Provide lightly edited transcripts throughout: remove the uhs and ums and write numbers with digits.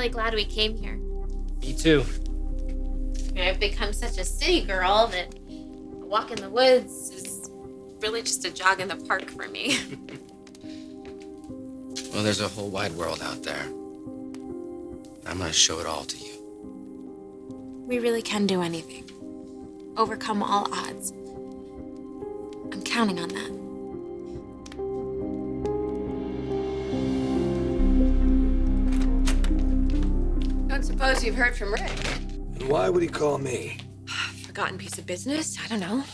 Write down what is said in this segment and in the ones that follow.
really glad we came here. Me too. I've become such a city girl that a walk in the woods is really just a jog in the park for me. Well, there's a whole wide world out there. I'm gonna show it all to you. We really can do anything. Overcome all odds. I'm counting on that. Don't suppose you've heard from Rick? And why would he call me? Forgotten piece of business? I don't know.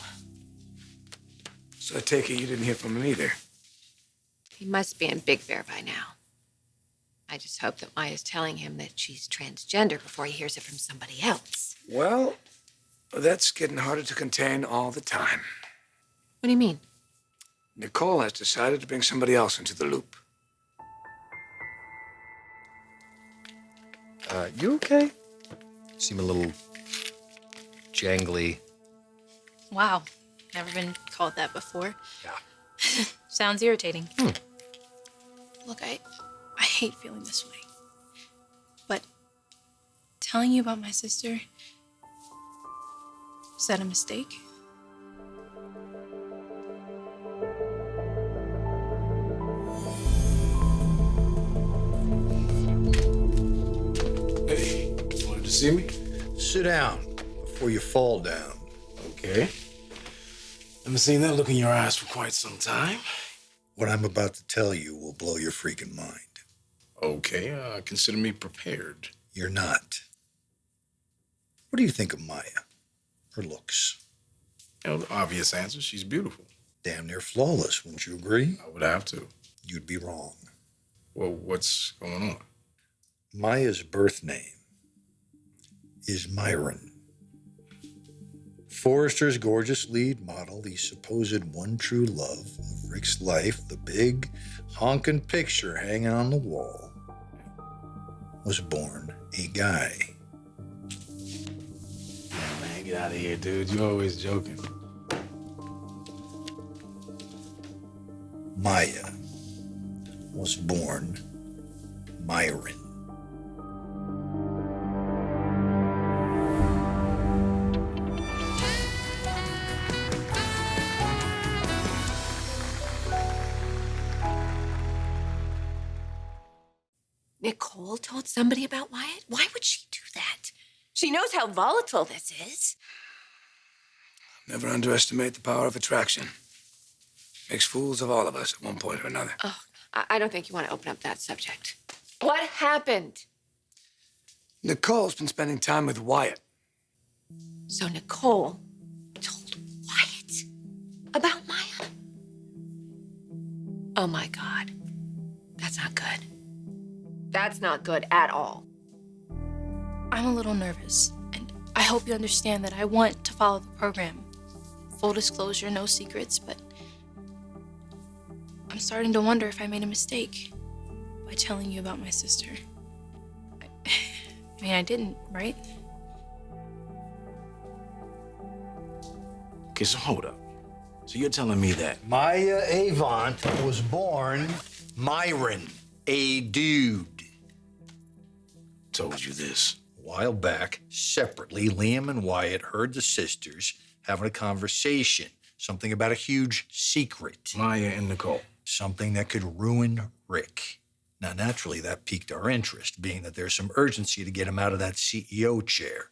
So I take it you didn't hear from him either. He must be in Big Bear by now. I just hope that Maya's telling him that she's transgender before he hears it from somebody else. Well, that's getting harder to contain all the time. What do you mean? Nicole has decided to bring somebody else into the loop. You okay? Seem a little jangly. Wow, never been called that before. Yeah. Sounds irritating. Hmm. Look, I hate feeling this way. But telling you about my sister, is that a mistake? Hey, wanted to see me? Sit down before you fall down. Okay. Haven't seen that look in your eyes for quite some time. What I'm about to tell you will blow your freaking mind. Okay, consider me prepared. You're not. What do you think of Maya? Her looks? You know, the obvious answer, she's beautiful. Damn near flawless, wouldn't you agree? I would have to. You'd be wrong. Well, what's going on? Maya's birth name is Myron. Forrester's gorgeous lead model, the supposed one true love of Rick's life, the big honking picture hanging on the wall, was born a guy. Yeah, man, get out of here, dude. You're always joking. Maya was born Myron. Nicole told somebody about Wyatt? Why would she do that? She knows how volatile this is. Never underestimate the power of attraction. Makes fools of all of us at one point or another. Oh, I don't think you want to open up that subject. What happened? Nicole's been spending time with Wyatt. So Nicole told Wyatt about Maya? Oh my God. That's not good. That's not good at all. I'm a little nervous, and I hope you understand that I want to follow the program. Full disclosure, no secrets, but I'm starting to wonder if I made a mistake by telling you about my sister. I mean, I didn't, right? Okay, so hold up. So you're telling me that Maya Avant was born Myron, a dude. told you this? A while back, separately, Liam and Wyatt heard the sisters having a conversation, something about a huge secret, Maya and Nicole. something that could ruin Rick. Now, naturally, that piqued our interest, being that there's some urgency to get him out of that CEO chair.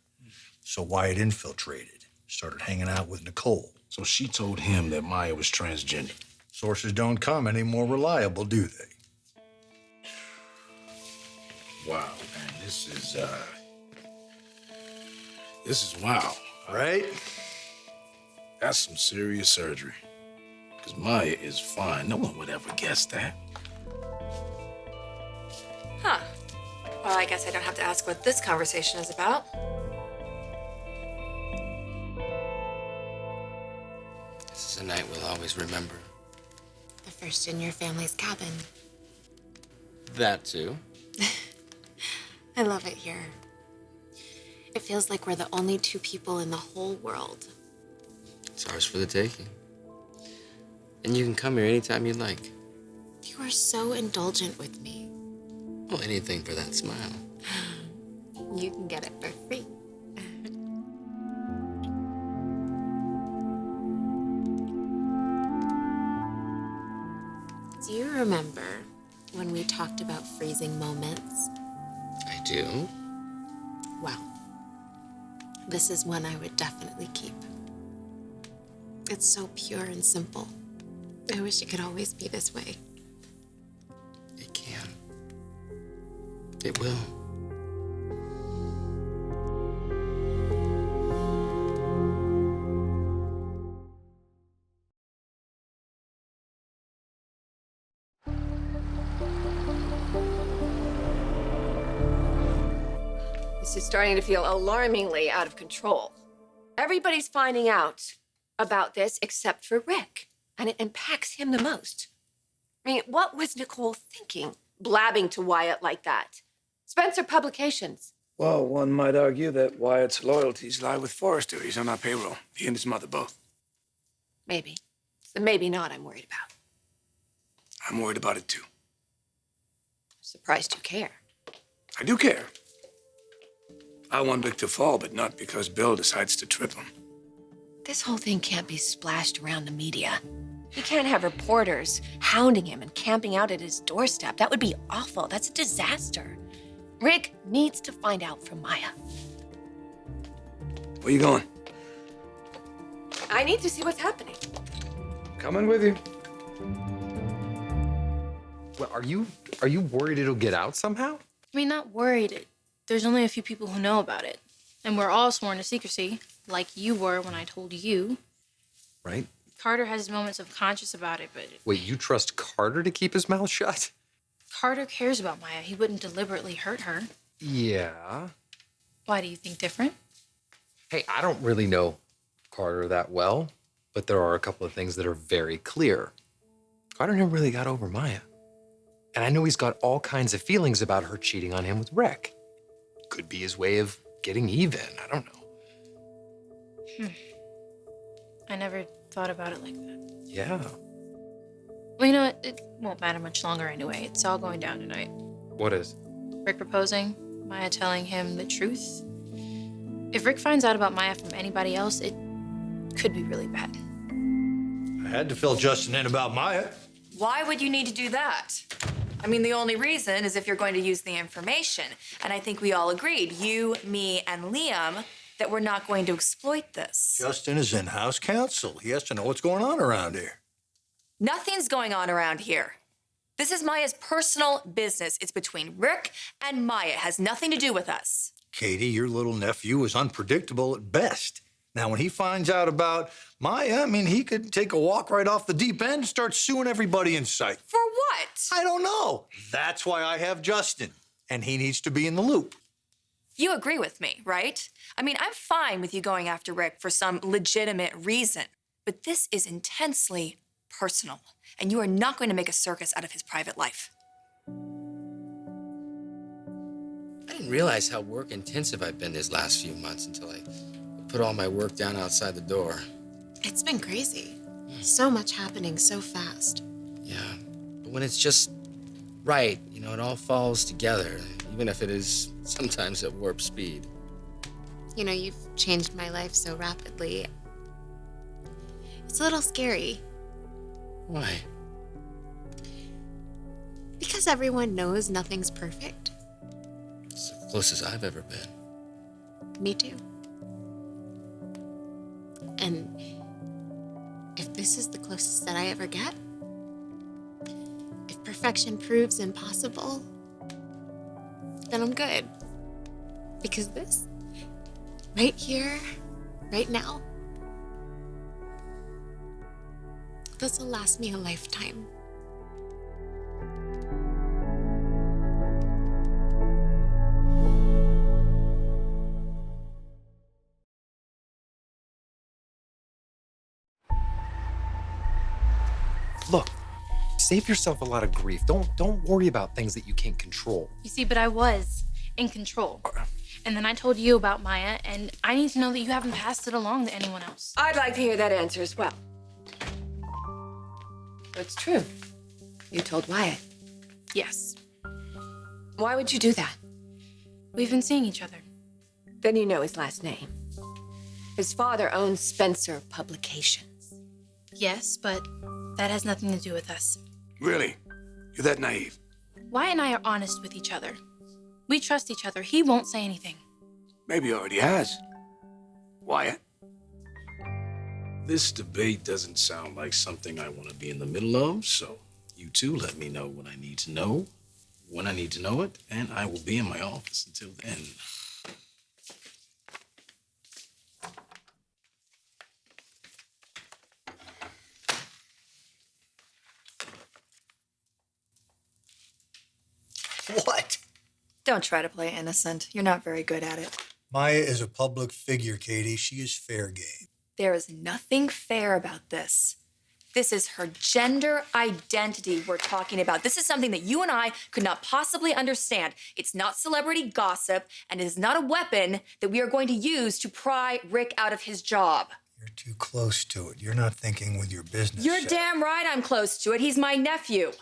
So Wyatt infiltrated, started hanging out with Nicole. So she told him that Maya was transgender. Sources don't come any more reliable, do they? Wow, man, this is wow. Right? That's some serious surgery. Because Maya is fine. No one would ever guess that. Huh. Well, I guess I don't have to ask what this conversation is about. This is a night we'll always remember. The first in your family's cabin. That too. I love it here. It feels like we're the only two people in the whole world. It's ours for the taking. And you can come here anytime you like. You are so indulgent with me. Well, anything for that smile. You can get it for free. Do you remember when we talked about freezing moments? I do. Well, this is one I would definitely keep. It's so pure and simple. I wish it could always be this way. It can. It will. This is starting to feel alarmingly out of control. Everybody's finding out about this except for Rick, and it impacts him the most. I mean, what was Nicole thinking, blabbing to Wyatt like that? Spencer Publications. Well, one might argue that Wyatt's loyalties lie with Forrester. He's on our payroll. He and his mother both. Maybe. It's the maybe not I'm worried about. I'm worried about it, too. I'm surprised you care. I do care. I want Rick to fall, but not because Bill decides to trip him. This whole thing can't be splashed around the media. He can't have reporters hounding him and camping out at his doorstep. That would be awful. That's a disaster. Rick needs to find out from Maya. Where you going? I need to see what's happening. Coming with you. Well, are you worried it'll get out somehow? I mean, not worried. There's only a few people who know about it. And we're all sworn to secrecy, like you were when I told you. Right? Carter has his moments of conscience about it, but Wait, you trust Carter to keep his mouth shut? Carter cares about Maya. He wouldn't deliberately hurt her. Yeah. Why do you think different? Hey, I don't really know Carter that well, but there are a couple of things that are very clear. Carter never really got over Maya. And I know he's got all kinds of feelings about her cheating on him with Rick. Could be his way of getting even. I don't know. I never thought about it like that. Yeah. Well, you know what? It won't matter much longer anyway. It's all going down tonight. What is? Rick proposing, Maya telling him the truth. If Rick finds out about Maya from anybody else, it could be really bad. I had to fill Justin in about Maya. Why would you need to do that? I mean, the only reason is if you're going to use the information. And I think we all agreed, you, me, and Liam, that we're not going to exploit this. Justin is in-house counsel. He has to know what's going on around here. Nothing's going on around here. This is Maya's personal business. It's between Rick and Maya. It has nothing to do with us. Katie, your little nephew is unpredictable at best. Now, when he finds out about Maya, I mean, he could take a walk right off the deep end and start suing everybody in sight. For what? I don't know. That's why I have Justin, and he needs to be in the loop. You agree with me, right? I mean, I'm fine with you going after Rick for some legitimate reason, but this is intensely personal, and you are not going to make a circus out of his private life. I didn't realize how work intensive I've been these last few months until I put all my work down outside the door. It's been crazy. So much happening so fast. Yeah, but when it's just right, you know, it all falls together, even if it is sometimes at warp speed. You know, you've changed my life so rapidly. It's a little scary. Why? Because everyone knows nothing's perfect. It's the closest I've ever been. Me too. And if this is the closest that I ever get, if perfection proves impossible, then I'm good. Because this, right here, right now, this will last me a lifetime. Look, save yourself a lot of grief. Don't worry about things that you can't control. You see, but I was in control. And then I told you about Maya, and I need to know that you haven't passed it along to anyone else. I'd like to hear that answer as well. So it's true. You told Wyatt. Yes. Why would you do that? We've been seeing each other. Then you know his last name. His father owns Spencer Publications. Yes, but that has nothing to do with us. Really? You're that naive? Wyatt and I are honest with each other. We trust each other. He won't say anything. Maybe he already has. Wyatt? This debate doesn't sound like something I want to be in the middle of, so you two let me know what I need to know, when I need to know it, and I will be in my office until then. What? Don't try to play innocent. You're not very good at it. Maya is a public figure, Katie. She is fair game. There is nothing fair about this. This is her gender identity we're talking about. This is something that you and I could not possibly understand. It's not celebrity gossip, and it is not a weapon that we are going to use to pry Rick out of his job. You're too close to it. You're not thinking with your business. You're sense. damn right I'm close to it. He's my nephew.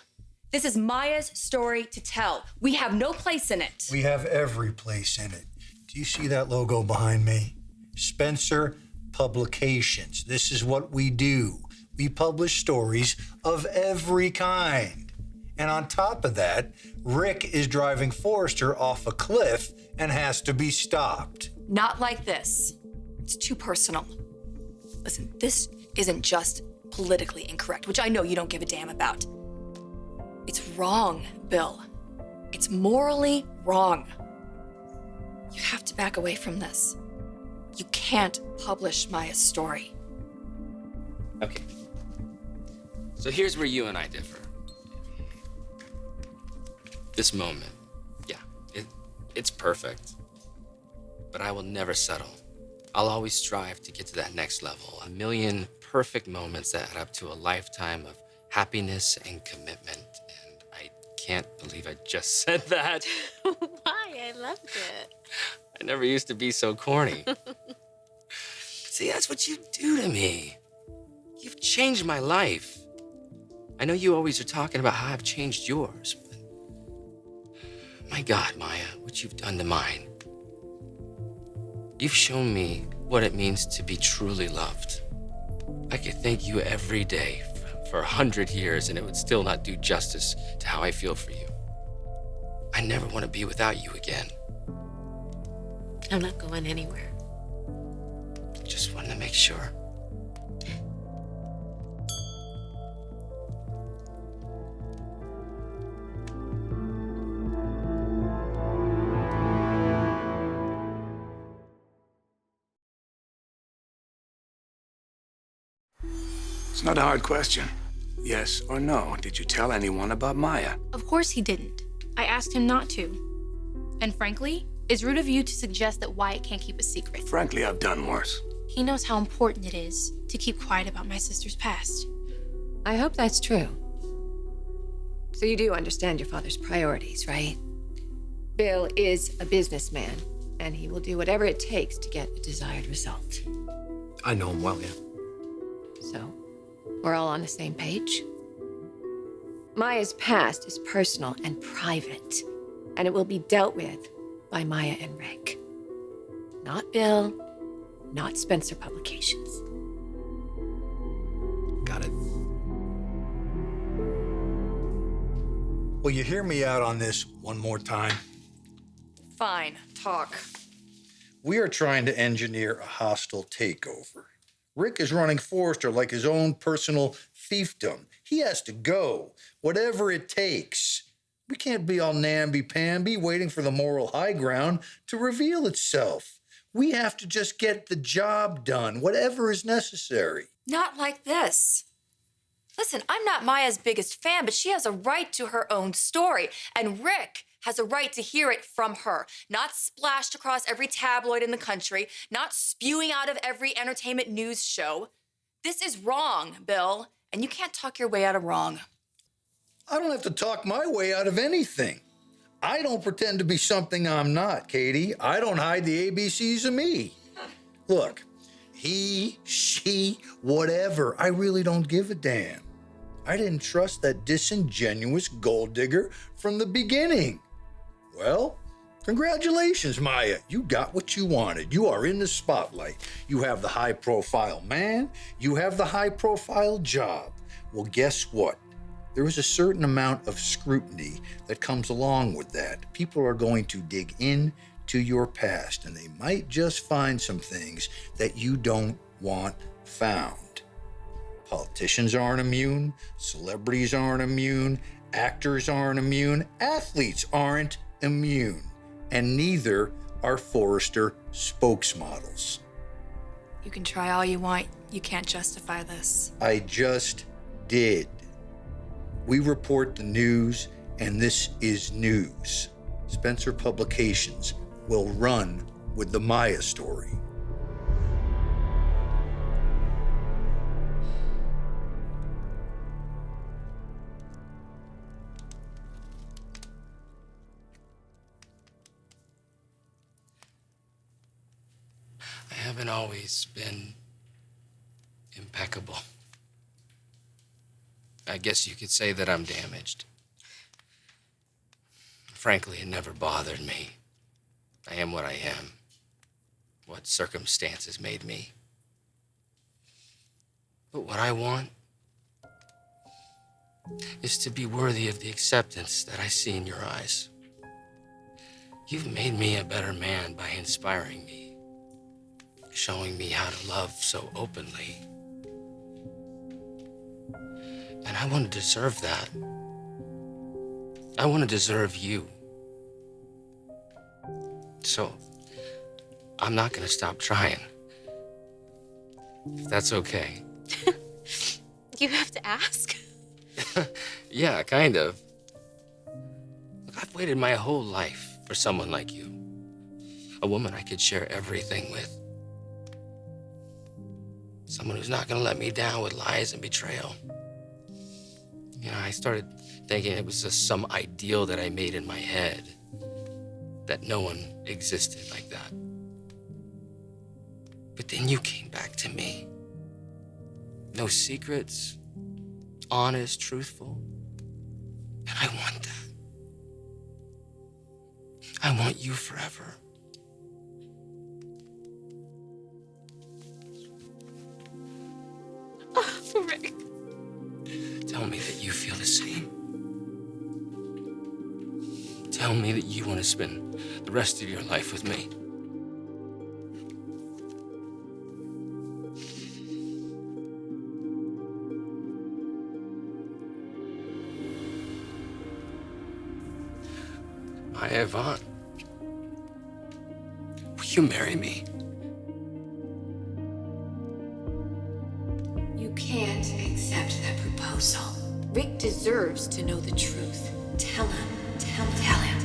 This is Maya's story to tell. We have no place in it. We have every place in it. Do you see that logo behind me? Spencer Publications. This is what we do. We publish stories of every kind. And on top of that, Rick is driving Forrester off a cliff and has to be stopped. Not like this. It's too personal. Listen, this isn't just politically incorrect, which I know you don't give a damn about. It's wrong, Bill. It's morally wrong. You have to back away from this. You can't publish Maya's story. Okay. So here's where you and I differ. This moment, yeah, it's perfect. But I will never settle. I'll always strive to get to that next level. A million perfect moments that add up to a lifetime of happiness and commitment. And I can't believe I just said that. Why? I loved it. I never used to be so corny. See, that's what you do to me. You've changed my life. I know you always are talking about how I've changed yours, but my God, Maya, what you've done to mine. You've shown me what it means to be truly loved. I could thank you every day for 100 years, and it would still not do justice to how I feel for you. I never want to be without you again. I'm not going anywhere. Just wanted to make sure. It's not a hard question. Yes or no, did you tell anyone about Maya? Of course he didn't. I asked him not to. And frankly, it's rude of you to suggest that Wyatt can't keep a secret. Frankly, I've done worse. He knows how important it is to keep quiet about my sister's past. I hope that's true. So you do understand your father's priorities, right? Bill is a businessman, and he will do whatever it takes to get a desired result. I know him well, yeah. So, we're all on the same page? Maya's past is personal and private, and it will be dealt with by Maya and Rick. Not Bill, not Spencer Publications. Got it. Will you hear me out on this one more time? Fine, talk. We are trying to engineer a hostile takeover. Rick is running Forrester like his own personal fiefdom. He has to go, whatever it takes. We can't be all namby-pamby waiting for the moral high ground to reveal itself. We have to just get the job done, whatever is necessary. Not like this. Listen, I'm not Maya's biggest fan, but she has a right to her own story. And Rick has a right to hear it from her, not splashed across every tabloid in the country, not spewing out of every entertainment news show. This is wrong, Bill, and you can't talk your way out of wrong. I don't have to talk my way out of anything. I don't pretend to be something I'm not, Katie. I don't hide the ABCs of me. Look, he, she, whatever, I really don't give a damn. I didn't trust that disingenuous gold digger from the beginning. Well, Congratulations, Maya. You got what you wanted. You are in the spotlight. You have the high-profile man. You have the high-profile job. Well, guess what? There is a certain amount of scrutiny that comes along with that. People are going to dig into your past, and they might just find some things that you don't want found. Politicians aren't immune. Celebrities aren't immune. Actors aren't immune. Athletes aren't immune. And neither are Forrester spokesmodels. You can try all you want. You can't justify this. I just did. We report the news, and this is news. Spencer Publications will run with the Maya story. I haven't always been impeccable. I guess you could say that I'm damaged. Frankly, it never bothered me. I am what I am. What circumstances made me. But what I want is to be worthy of the acceptance that I see in your eyes. You've made me a better man by inspiring me, showing me how to love so openly. And I want to deserve that. I want to deserve you. So, I'm not going to stop trying. If that's okay. You have to ask? Yeah, kind of. Look, I've waited my whole life for someone like you. A woman I could share everything with. Someone who's not going to let me down with lies and betrayal. You know, I started thinking it was just some ideal that I made in my head, that no one existed like that. But then you came back to me. No secrets, honest, truthful. And I want that. I want you forever. Oh, Rick. Tell me that you feel the same. Tell me that you want to spend the rest of your life with me. Maya Vaughn, will you marry me? You can't accept that proposal. Rick deserves to know the truth. Tell him. Tell him.